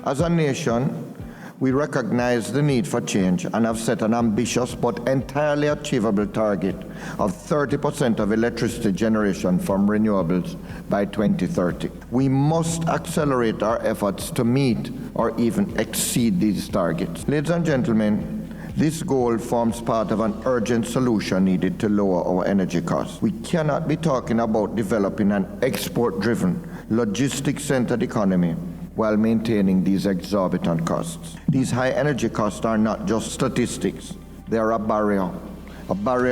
As a nation, we recognize the need for change and have set an ambitious but entirely achievable target of 30% of electricity generation from renewables by 2030. We must accelerate our efforts to meet or even exceed these targets. Ladies and gentlemen, this goal forms part of an urgent solution needed to lower our energy costs. We cannot be talking about developing an export-driven, logistics-centered economy while maintaining these exorbitant costs. These high energy costs are not just statistics. They are a barrier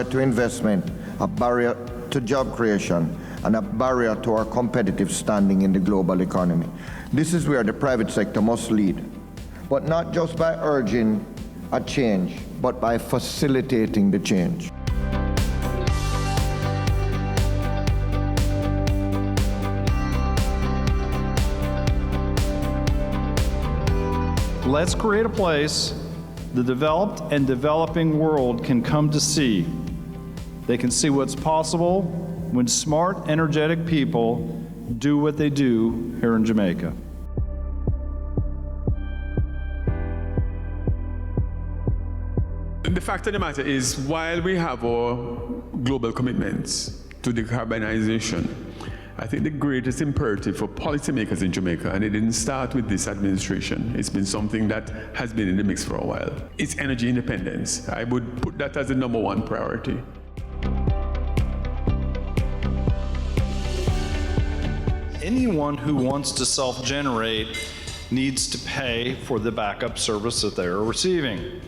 to investment, a barrier to job creation, and a barrier to our competitive standing in the global economy. This is where the private sector must lead, but not just by urging a change, but by facilitating the change. Let's create a place the developed and developing world can come to see. They can see what's possible when smart, energetic people do what they do here in Jamaica. The fact of the matter is, while we have our global commitments to decarbonization, I think the greatest imperative for policymakers in Jamaica, and it didn't start with this administration, it's been something that has been in the mix for a while, it's energy independence. I would put that as the #1 priority. Anyone who wants to self-generate needs to pay for the backup service that they are receiving.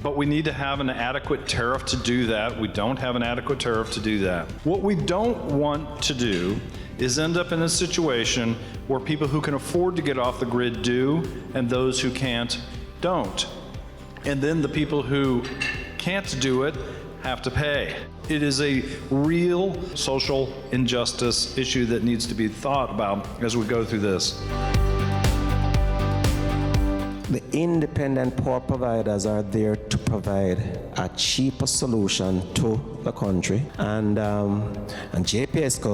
But we need to have an adequate tariff to do that. We don't have an adequate tariff to do that. What we don't want to do is end up in a situation where people who can afford to get off the grid do, and those who can't don't. And then the people who can't do it have to pay. It is a real social injustice issue that needs to be thought about as we go through this. The independent power providers are there to provide a cheaper solution to the country, and JPS's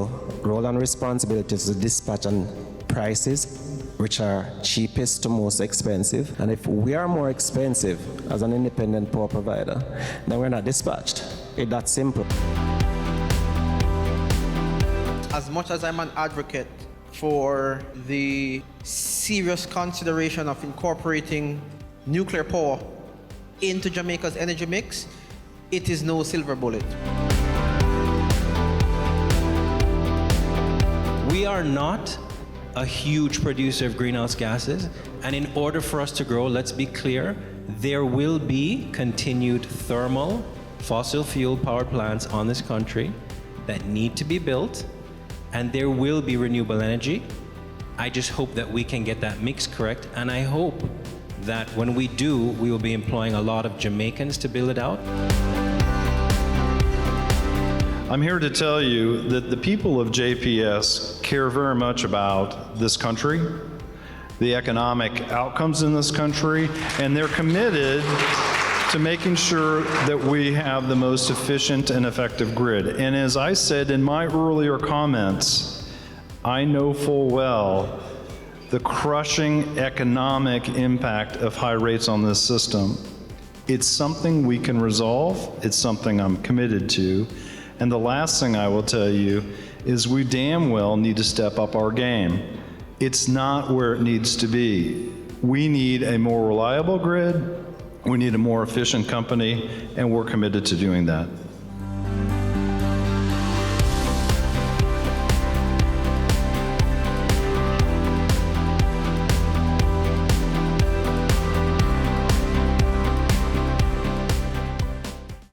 role and responsibility is to dispatch on prices which are cheapest to most expensive. And if we are more expensive as an independent power provider, then we're not dispatched. It's that simple. As much as I'm an advocate for the serious consideration of incorporating nuclear power into Jamaica's energy mix, it is no silver bullet. We are not a huge producer of greenhouse gases, and in order for us to grow, let's be clear, there will be continued thermal, fossil fuel power plants on this country that need to be built, and there will be renewable energy. I just hope that we can get that mix correct, and I hope that when we do, we will be employing a lot of Jamaicans to build it out. I'm here to tell you that the people of JPS care very much about this country, the economic outcomes in this country, and they're committed to making sure that we have the most efficient and effective grid. And as I said in my earlier comments, I know full well the crushing economic impact of high rates on this system. It's something we can resolve. It's something I'm committed to. And the last thing I will tell you is we damn well need to step up our game. It's not where it needs to be. We need a more reliable grid. We need a more efficient company, and we're committed to doing that.